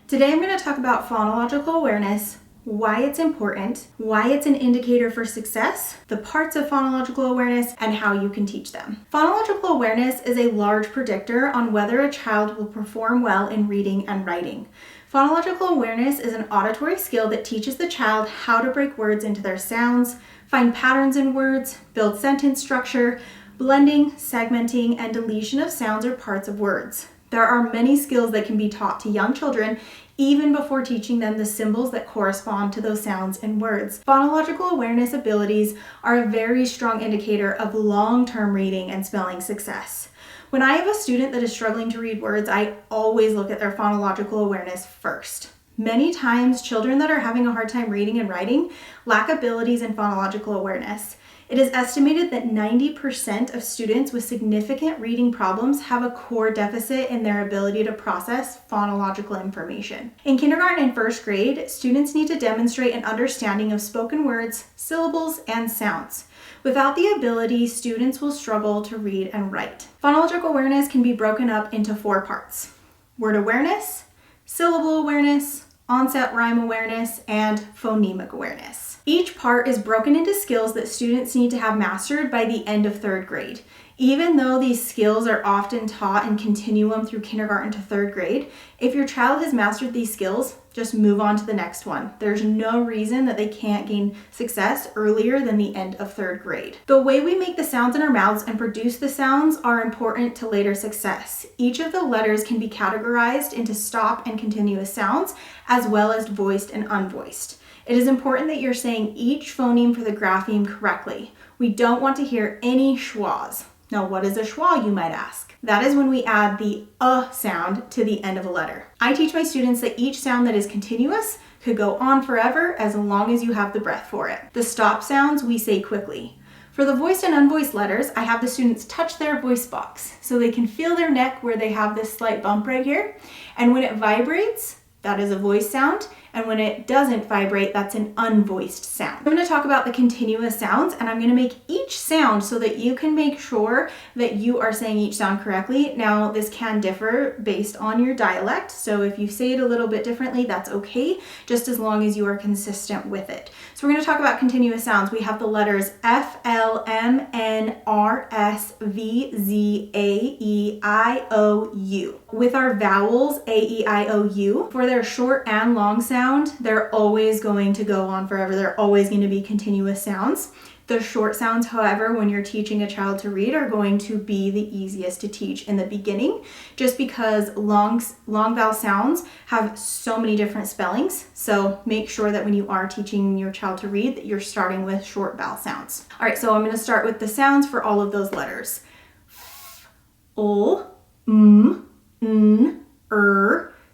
Today I'm going to talk about phonological awareness, why it's important, why it's an indicator for success, the parts of phonological awareness, and how you can teach them. Phonological awareness is a large predictor on whether a child will perform well in reading and writing. Phonological awareness is an auditory skill that teaches the child how to break words into their sounds, find patterns in words, build sentence structure, blending, segmenting, and deletion of sounds or parts of words. There are many skills that can be taught to young children even before teaching them the symbols that correspond to those sounds and words. Phonological awareness abilities are a very strong indicator of long-term reading and spelling success. When I have a student that is struggling to read words, I always look at their phonological awareness first. Many times, children that are having a hard time reading and writing lack abilities in phonological awareness. It is estimated that 90% of students with significant reading problems have a core deficit in their ability to process phonological information. In kindergarten and first grade, students need to demonstrate an understanding of spoken words, syllables, and sounds. Without the ability, students will struggle to read and write. Phonological awareness can be broken up into 4 parts: word awareness, syllable awareness, onset rhyme awareness, and phonemic awareness. Each part is broken into skills that students need to have mastered by the end of 3rd grade. Even though these skills are often taught in continuum through kindergarten to 3rd grade, if your child has mastered these skills, just move on to the next one. There's no reason that they can't gain success earlier than the end of 3rd grade. The way we make the sounds in our mouths and produce the sounds are important to later success. Each of the letters can be categorized into stop and continuous sounds, as well as voiced and unvoiced. It is important that you're saying each phoneme for the grapheme correctly. We don't want to hear any schwas. Now, what is a schwa, you might ask? That is when we add the sound to the end of a letter. I teach my students that each sound that is continuous could go on forever as long as you have the breath for it. The stop sounds we say quickly. For the voiced and unvoiced letters, I have the students touch their voice box so they can feel their neck where they have this slight bump right here. And when it vibrates, that is a voice sound, and when it doesn't vibrate, that's an unvoiced sound. I'm going to talk about the continuous sounds, and I'm going to make each sound so that you can make sure that you are saying each sound correctly. Now, this can differ based on your dialect, so if you say it a little bit differently, that's okay, just as long as you are consistent with it. So we're going to talk about continuous sounds. We have the letters F, L, M, N, R, S, V, Z, A, E, I, O, U. With our vowels, A, E, I, O, U, for their short and long sound, they're always going to go on forever. They're always going to be continuous sounds. The short sounds, however, when you're teaching a child to read, are going to be the easiest to teach in the beginning, just because long vowel sounds have so many different spellings. So make sure that when you are teaching your child to read, that you're starting with short vowel sounds. All right, so I'm going to start with the sounds for all of those letters. F, L, M, N,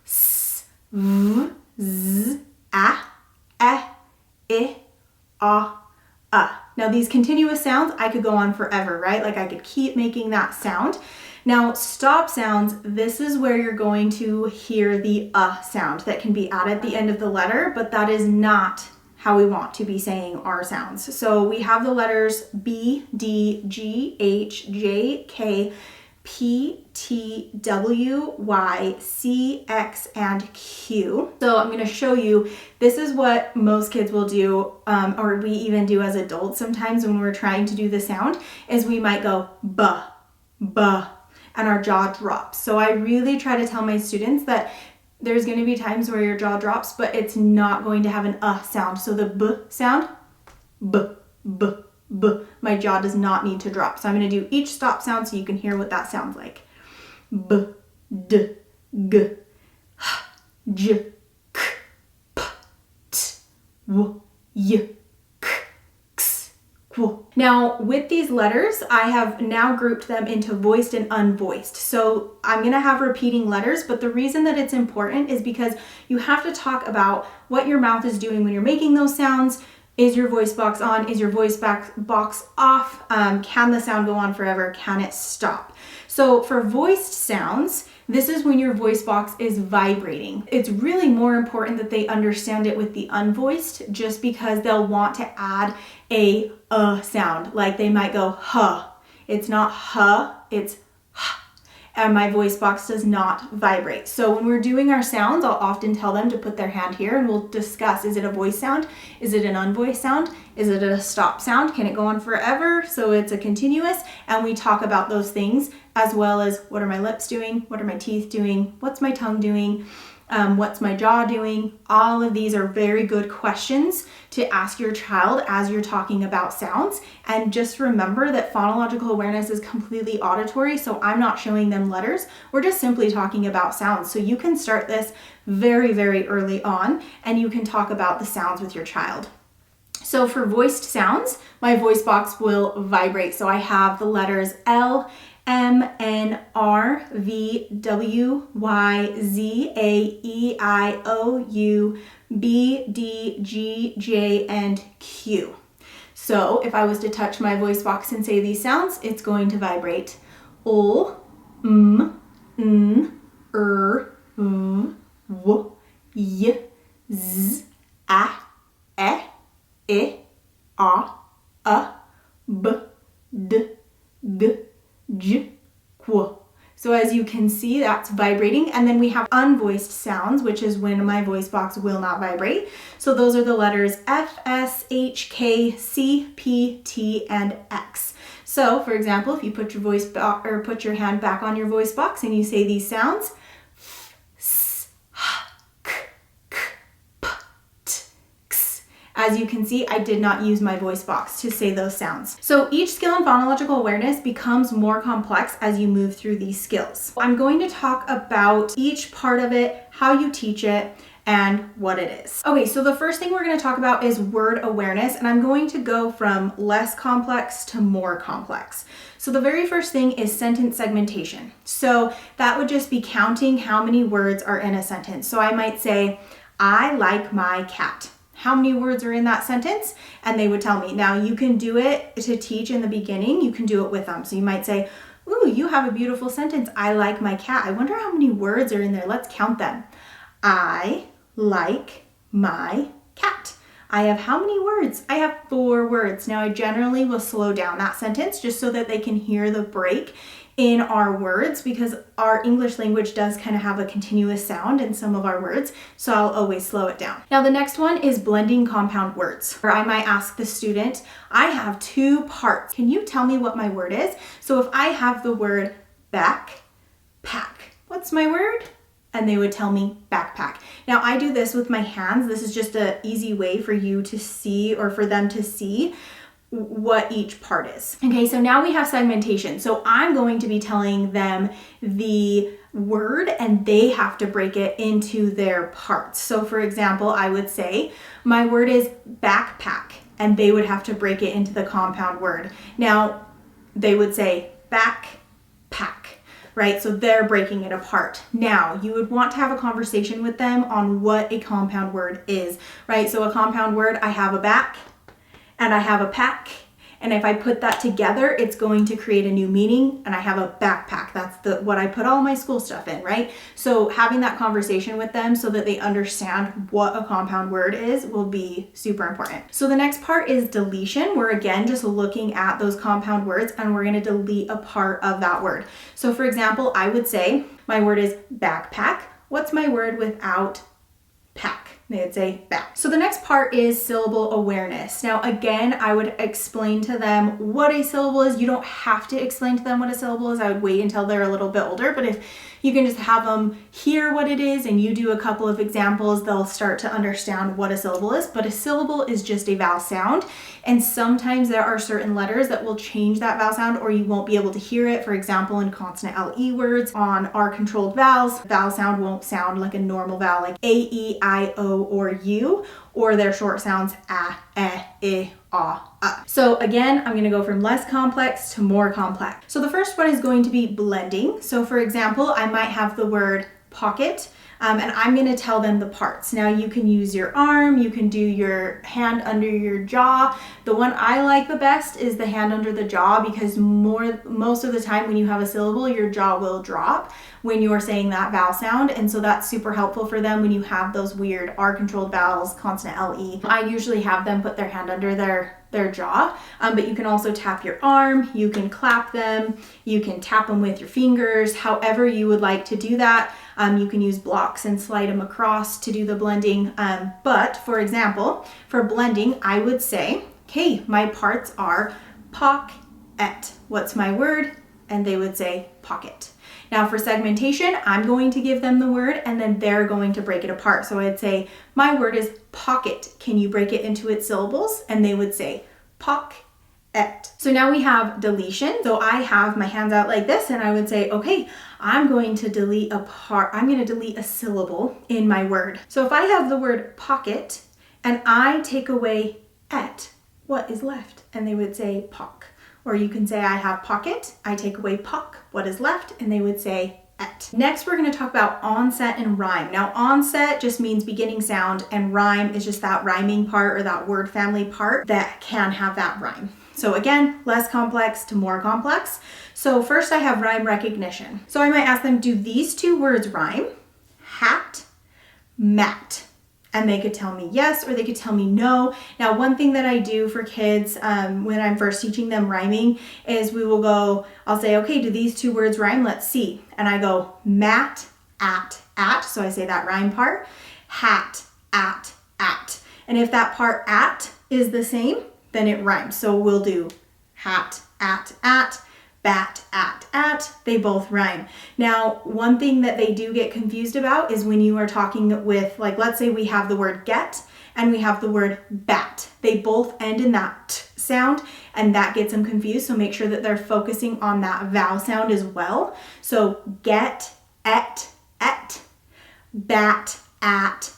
S, V, Z, A, E, I, Now these continuous sounds, I could go on forever, right? Like I could keep making that sound. Now stop sounds, this is where you're going to hear the sound that can be added at the end of the letter, but that is not how we want to be saying our sounds. So we have the letters B, D, G, H, J, K, P, T, W, Y, C, X, and Q. So I'm going to show you, this is what most kids will do, or we even do as adults sometimes when we're trying to do the sound, is we might go buh, buh, and our jaw drops. So I really try to tell my students that there's going to be times where your jaw drops, but it's not going to have an sound. So the b sound, b, b, b. My jaw does not need to drop. So I'm going to do each stop sound so you can hear what that sounds like. B, d, g, h, j, k, p, t, w, y, k, x, qu. Now with these letters, I have now grouped them into voiced and unvoiced. So I'm going to have repeating letters, but the reason that it's important is because you have to talk about what your mouth is doing when you're making those sounds. Is your voice box on? Is your voice box off? Can the sound go on forever? Can it stop? So for voiced sounds, this is when your voice box is vibrating. It's really more important that they understand it with the unvoiced, just because they'll want to add a sound. Like they might go huh. It's not huh, it's huh. and my voice box does not vibrate. So when we're doing our sounds, I'll often tell them to put their hand here and we'll discuss, is it a voice sound? Is it an unvoiced sound? Is it a stop sound? Can it go on forever? So it's a continuous, and we talk about those things as well as what are my lips doing? What are my teeth doing? What's my tongue doing? What's my jaw doing? All of these are very good questions to ask your child as you're talking about sounds. And just remember that phonological awareness is completely auditory, so I'm not showing them letters. We're just simply talking about sounds. So you can start this very, very early on, and you can talk about the sounds with your child. So for voiced sounds, my voice box will vibrate. So I have the letters L, M, N, R, V, W, Y, Z, A, E, I, O, U, B, D, G, J, and Q. So if I was to touch my voice box and say these sounds, it's going to vibrate. O, M, N, V, W, Y, Z, A, E, A, B, D, G, J, Q. So as you can see, that's vibrating. And then we have unvoiced sounds, which is when my voice box will not vibrate. So those are the letters F, S, H, K, C, P, T, and X. So for example, if you put your put your hand back on your voice box and you say these sounds, as you can see, I did not use my voice box to say those sounds. So each skill in phonological awareness becomes more complex as you move through these skills. I'm going to talk about each part of it, how you teach it, and what it is. Okay, so the first thing we're going to talk about is word awareness, and I'm going to go from less complex to more complex. So the very first thing is sentence segmentation. So that would just be counting how many words are in a sentence. So I might say, I like my cat. How many words are in that sentence? And they would tell me. Now you can do it to teach in the beginning. You can do it with them. So you might say, ooh, you have a beautiful sentence. I like my cat. I wonder how many words are in there. Let's count them. I like my cat. I have how many words? I have 4 words. Now I generally will slow down that sentence just so that they can hear the break in our words, because our English language does kind of have a continuous sound in some of our words, so I'll always slow it down. Now the next one is blending compound words, where I might ask the student, I have 2 parts. Can you tell me what my word is? So if I have the word backpack, what's my word? And they would tell me backpack. Now I do this with my hands. This is just an easy way for you to see, or for them to see what each part is. Okay, so now we have segmentation. So I'm going to be telling them the word and they have to break it into their parts. So for example, I would say, my word is backpack, and they would have to break it into the compound word. Now they would say backpack, right? So they're breaking it apart. Now you would want to have a conversation with them on what a compound word is, right? So a compound word, I have a back, and I have a pack, and if I put that together, it's going to create a new meaning, and I have a backpack. That's what I put all my school stuff in, right? So having that conversation with them so that they understand what a compound word is will be super important. So the next part is deletion. We're again just looking at those compound words, and we're going to delete a part of that word. So for example, I would say my word is backpack. What's my word without pack? They'd say back. So the next part is syllable awareness. Now again, I would explain to them what a syllable is. You don't have to explain to them what a syllable is. I would wait until they're a little bit older, but if you can just have them hear what it is and you do a couple of examples, they'll start to understand what a syllable is. But a syllable is just a vowel sound, and sometimes there are certain letters that will change that vowel sound, or you won't be able to hear it. For example, in consonant LE words, on our controlled vowels, vowel sound won't sound like a normal vowel like A, E, I, O, or U, or their short sounds A, E, I, So again, I'm going to go from less complex to more complex. So the first one is going to be blending. So for example, I might have the word pocket, and I'm going to tell them the parts. Now you can use your arm, you can do your hand under your jaw. The one I like the best is the hand under the jaw, because most of the time when you have a syllable, your jaw will drop when you are saying that vowel sound, and so that's super helpful for them when you have those weird R-controlled vowels, consonant LE. I usually have them put their hand under their their jaw, but you can also tap your arm, you can clap them, you can tap them with your fingers, however you would like to do that. You can use blocks and slide them across to do the blending. But for example, for blending, I would say, okay, my parts are pocket. What's my word? And they would say pocket. Now for segmentation, I'm going to give them the word and then they're going to break it apart. So I'd say, my word is pocket. Can you break it into its syllables? And they would say pocket. So now we have deletion. So I have my hands out like this and I would say, okay, I'm going to delete a syllable in my word. So if I have the word pocket and I take away et, what is left? And they would say pock. Or you can say I have pocket, I take away pock, what is left? And they would say et. Next, we're going to talk about onset and rhyme. Now, onset just means beginning sound, and rhyme is just that rhyming part or that word family part that can have that rhyme. So again, less complex to more complex. So first I have rhyme recognition. So I might ask them, do these two words rhyme? Hat, mat. And they could tell me yes, or they could tell me no. Now, one thing that I do for kids when I'm first teaching them rhyming is I'll say, okay, do these two words rhyme? Let's see. And I go mat, at. So I say that rhyme part, hat, at. And if that part at is the same, then it rhymes. So we'll do hat, at, bat, at, they both rhyme. Now, one thing that they do get confused about is when you are talking with, like, let's say we have the word get and we have the word bat. They both end in that t sound and that gets them confused. So make sure that they're focusing on that vowel sound as well. So get, et, bat, at.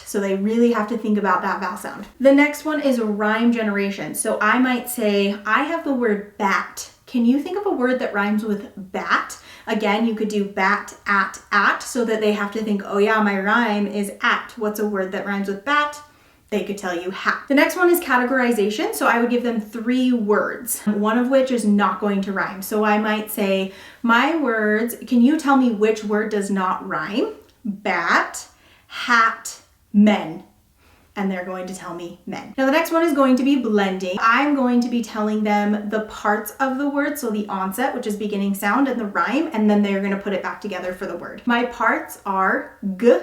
So they really have to think about that vowel sound. The next one is rhyme generation. So I might say, I have the word bat. Can you think of a word that rhymes with bat? Again, you could do bat, at, so that they have to think, oh yeah, my rhyme is at. What's a word that rhymes with bat? They could tell you hat. The next one is categorization. So I would give them 3 words, one of which is not going to rhyme. So I might say, my words, can you tell me which word does not rhyme? Bat, hat, men. And they're going to tell me men. Now the next one is going to be blending. I'm going to be telling them the parts of the word, so the onset, which is beginning sound, and the rhyme, and then they're going to put it back together for the word. My parts are g,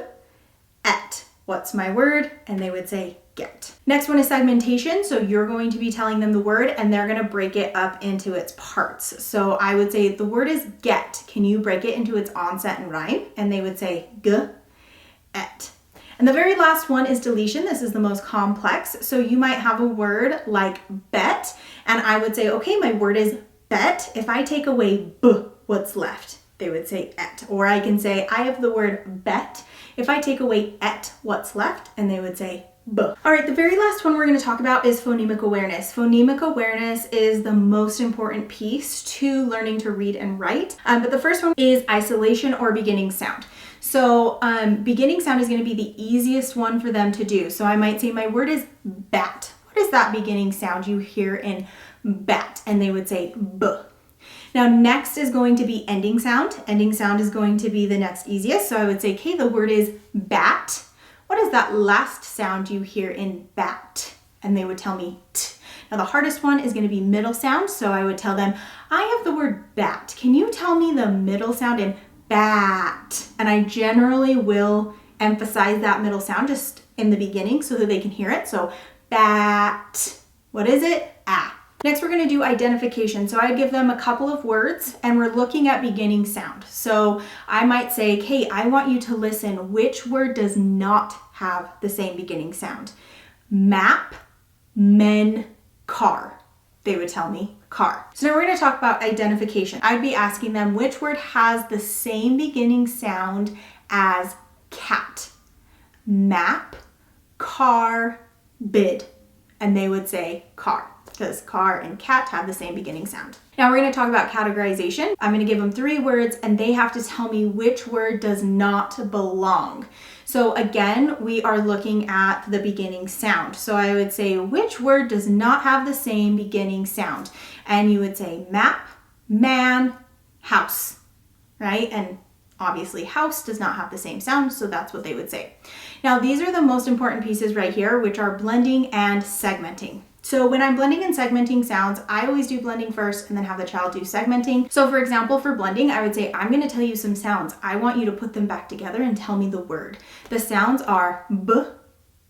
et. What's my word? And they would say get. Next one is segmentation. So you're going to be telling them the word and they're going to break it up into its parts. So I would say the word is get. Can you break it into its onset and rhyme? And they would say g, et. And the very last one is deletion. This is the most complex. So you might have a word like bet, and I would say, okay, my word is bet. If I take away b, what's left? They would say et. Or I can say, I have the word bet. If I take away et, what's left? And they would say b. All right, the very last one we're going to talk about is phonemic awareness. Phonemic awareness is the most important piece to learning to read and write. But the first one is isolation or beginning sound. So beginning sound is going to be the easiest one for them to do. So I might say my word is bat. What is that beginning sound you hear in bat? And they would say b. Now next is going to be ending sound. Ending sound is going to be the next easiest. So I would say, okay, the word is bat. What is that last sound you hear in bat? And they would tell me t. Now the hardest one is going to be middle sound. So I would tell them, I have the word bat. Can you tell me the middle sound in bat? And I generally will emphasize that middle sound just in the beginning so that they can hear it. So bat. What is it? Ah. Next, we're going to do identification. So I give them a couple of words and we're looking at beginning sound. So I might say, okay, I want you to listen. Which word does not have the same beginning sound? Map, men, car. They would tell me car. So now we're going to talk about identification. I'd be asking them which word has the same beginning sound as cat. Map, car, bid. And they would say car, because car and cat have the same beginning sound. Now we're going to talk about categorization. I'm going to give them 3 words and they have to tell me which word does not belong. So again, we are looking at the beginning sound. So I would say, which word does not have the same beginning sound? And you would say map, man, house, right? And obviously house does not have the same sound, so that's what they would say. Now these are the most important pieces right here, which are blending and segmenting. So when I'm blending and segmenting sounds, I always do blending first and then have the child do segmenting. So for example, for blending, I would say, I'm going to tell you some sounds. I want you to put them back together and tell me the word. The sounds are b,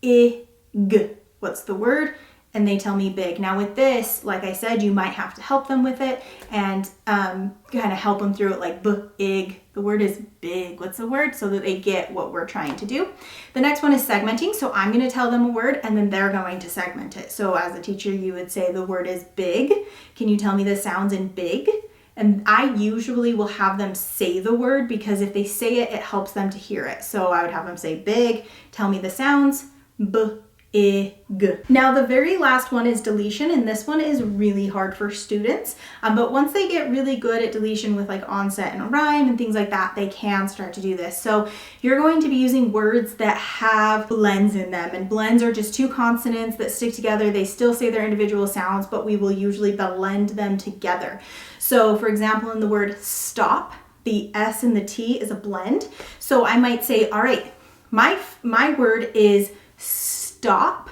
I, g. What's the word? And they tell me big. Now with this, like I said, you might have to help them with it and kind of help them through it, like big. The word is big. What's the word? So that they get what we're trying to do. The next one is segmenting. So I'm going to tell them a word and then they're going to segment it. So as a teacher, you would say the word is big. Can you tell me the sounds in big? And I usually will have them say the word because if they say it, it helps them to hear it. So I would have them say big, tell me the sounds, b, I, g. Now the very last one is deletion, and this one is really hard for students, but once they get really good at deletion with like Onset and Rime and things like that, they can start to do this. So you're going to be using words that have blends in them, and blends are just two consonants that stick together. They still say their individual sounds, but we will usually blend them together. So for example, in the word stop, the S and the T is a blend. So I might say, all right, my word is stop.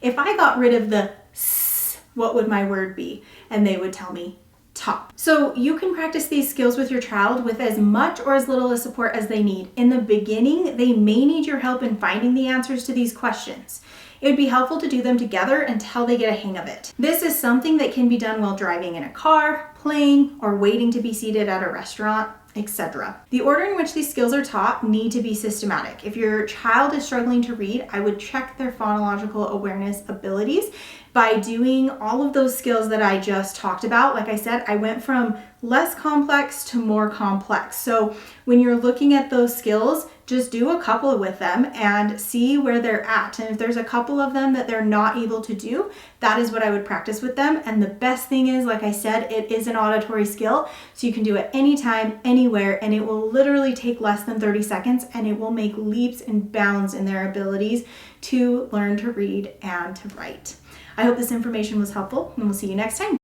If I got rid of the s, what would my word be? And they would tell me top. So you can practice these skills with your child with as much or as little support as they need. In the beginning, they may need your help in finding the answers to these questions. It would be helpful to do them together until they get a hang of it. This is something that can be done while driving in a car, playing, or waiting to be seated at a restaurant, etc. The order in which these skills are taught need to be systematic. If your child is struggling to read, I would check their phonological awareness abilities by doing all of those skills that I just talked about. Like I said, I went from less complex to more complex. So when you're looking at those skills, just do a couple with them and see where they're at. And if there's a couple of them that they're not able to do, that is what I would practice with them. And the best thing is, like I said, it is an auditory skill. So you can do it anytime, anywhere, and it will literally take less than 30 seconds and it will make leaps and bounds in their abilities to learn to read and to write. I hope this information was helpful and we'll see you next time.